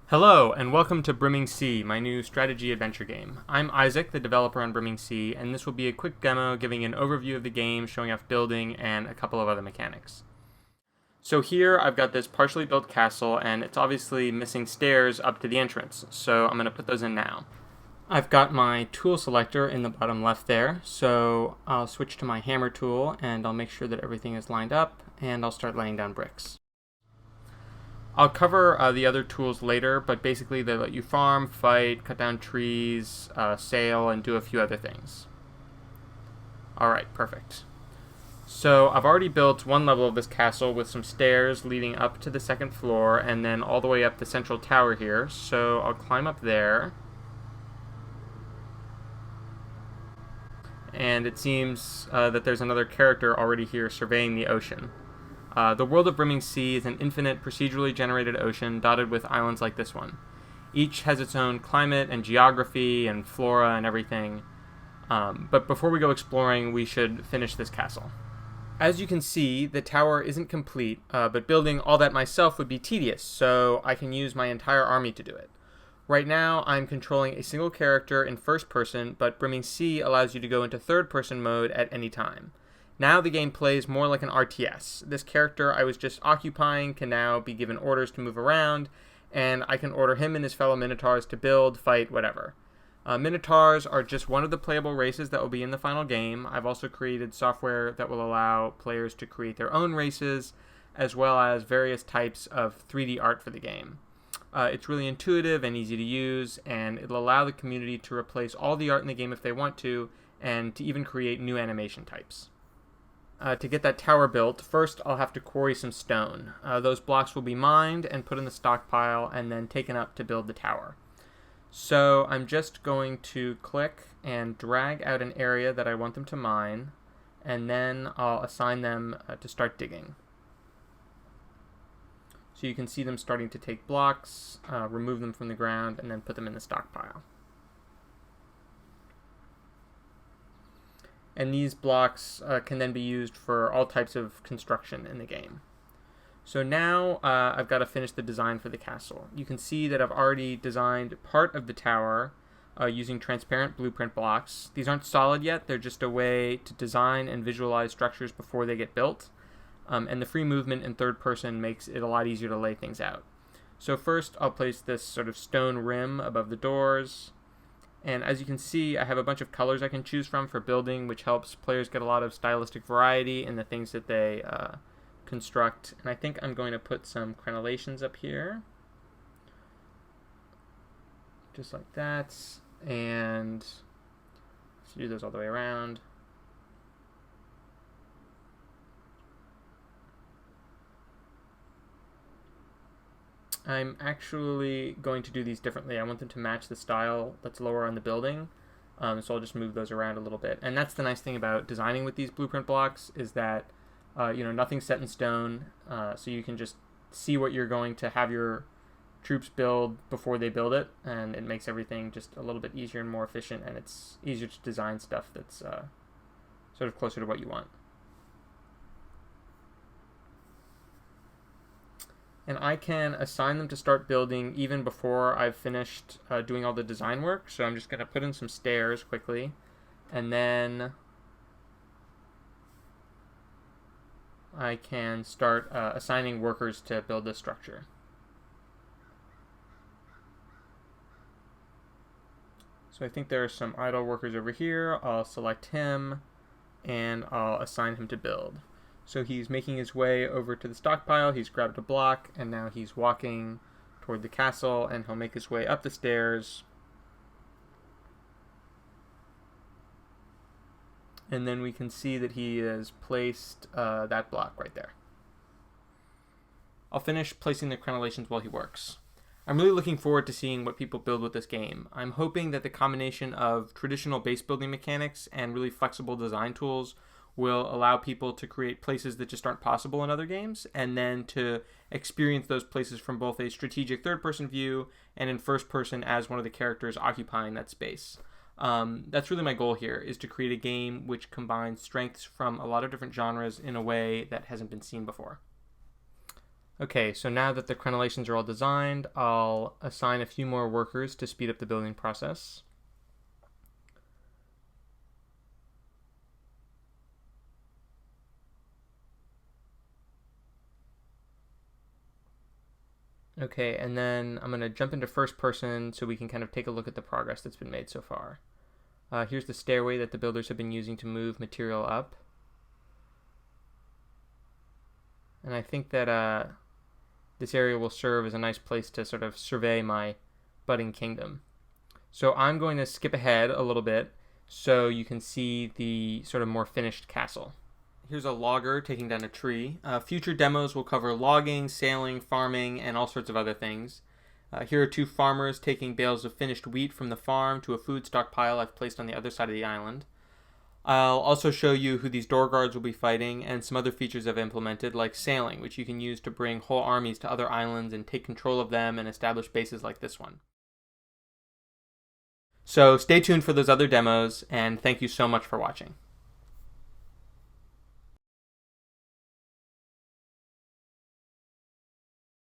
Hello, and welcome to Brimming Sea, my new strategy adventure game. I'm Isaac, the developer on Brimming Sea, and this will be a quick demo giving an overview of the game, showing off building, and a couple of other mechanics. So here I've got this partially built castle, and it's obviously missing stairs up to the entrance, so I'm going to put those in now. I've got my tool selector in the bottom left there, so I'll switch to my hammer tool, and I'll make sure that everything is lined up, and I'll start laying down bricks. I'll cover the other tools later, but basically they let you farm, fight, cut down trees, sail, and do a few other things. Alright, perfect. So I've already built one level of this castle with some stairs leading up to the second floor and then all the way up the central tower here. So I'll climb up there. And it seems that there's another character already here surveying the ocean. The world of Brimming Sea is an infinite, procedurally generated ocean dotted with islands like this one. Each has its own climate and geography and flora and everything. But before we go exploring, we should finish this castle. As you can see, the tower isn't complete, but building all that myself would be tedious, so I can use my entire army to do it. Right now, I'm controlling a single character in first person, but Brimming Sea allows you to go into third person mode at any time. Now the game plays more like an RTS. This character I was just occupying can now be given orders to move around, and I can order him and his fellow Minotaurs to build, fight, whatever. Minotaurs are just one of the playable races that will be in the final game. I've also created software that will allow players to create their own races, as well as various types of 3D art for the game. It's really intuitive and easy to use, and it'll allow the community to replace all the art in the game if they want to, and to even create new animation types. To get that tower built, first I'll have to quarry some stone. Those blocks will be mined and put in the stockpile and then taken up to build the tower. So I'm just going to click and drag out an area that I want them to mine, and then I'll assign them to start digging. So you can see them starting to take blocks, remove them from the ground, and then put them in the stockpile. And these blocks can then be used for all types of construction in the game. So now I've got to finish the design for the castle. You can see that I've already designed part of the tower using transparent blueprint blocks. These aren't solid yet, they're just a way to design and visualize structures before they get built. And the free movement in third person makes it a lot easier to lay things out. So first I'll place this sort of stone rim above the doors. And as you can see, I have a bunch of colors I can choose from for building, which helps players get a lot of stylistic variety in the things that they construct. And I think I'm going to put some crenellations up here. Just like that. And let's do those all the way around. I'm actually going to do these differently. I want them to match the style that's lower on the building, so I'll just move those around a little bit. And that's the nice thing about designing with these blueprint blocks is that nothing's set in stone, so you can just see what you're going to have your troops build before they build it, and it makes everything just a little bit easier and more efficient, and it's easier to design stuff that's sort of closer to what you want. And I can assign them to start building even before I've finished doing all the design work. So I'm just going to put in some stairs quickly, and then I can start assigning workers to build this structure. So I think there are some idle workers over here. I'll select him, and I'll assign him to build. So he's making his way over to the stockpile, he's grabbed a block, and now he's walking toward the castle, and he'll make his way up the stairs. And then we can see that he has placed that block right there. I'll finish placing the crenellations while he works. I'm really looking forward to seeing what people build with this game. I'm hoping that the combination of traditional base building mechanics and really flexible design tools will allow people to create places that just aren't possible in other games, and then to experience those places from both a strategic third-person view and in first person as one of the characters occupying that space. That's really my goal here, is to create a game which combines strengths from a lot of different genres in a way that hasn't been seen before. Okay, so now that the crenellations are all designed, I'll assign a few more workers to speed up the building process. Okay, and then I'm going to jump into first person so we can kind of take a look at the progress that's been made so far. Here's the stairway that the builders have been using to move material up. And I think that this area will serve as a nice place to sort of survey my budding kingdom. So I'm going to skip ahead a little bit so you can see the sort of more finished castle. Here's a logger taking down a tree. Future demos will cover logging, sailing, farming, and all sorts of other things. Here are two farmers taking bales of finished wheat from the farm to a food stockpile I've placed on the other side of the island. I'll also show you who these door guards will be fighting and some other features I've implemented, like sailing, which you can use to bring whole armies to other islands and take control of them and establish bases like this one. So stay tuned for those other demos, and thank you so much for watching.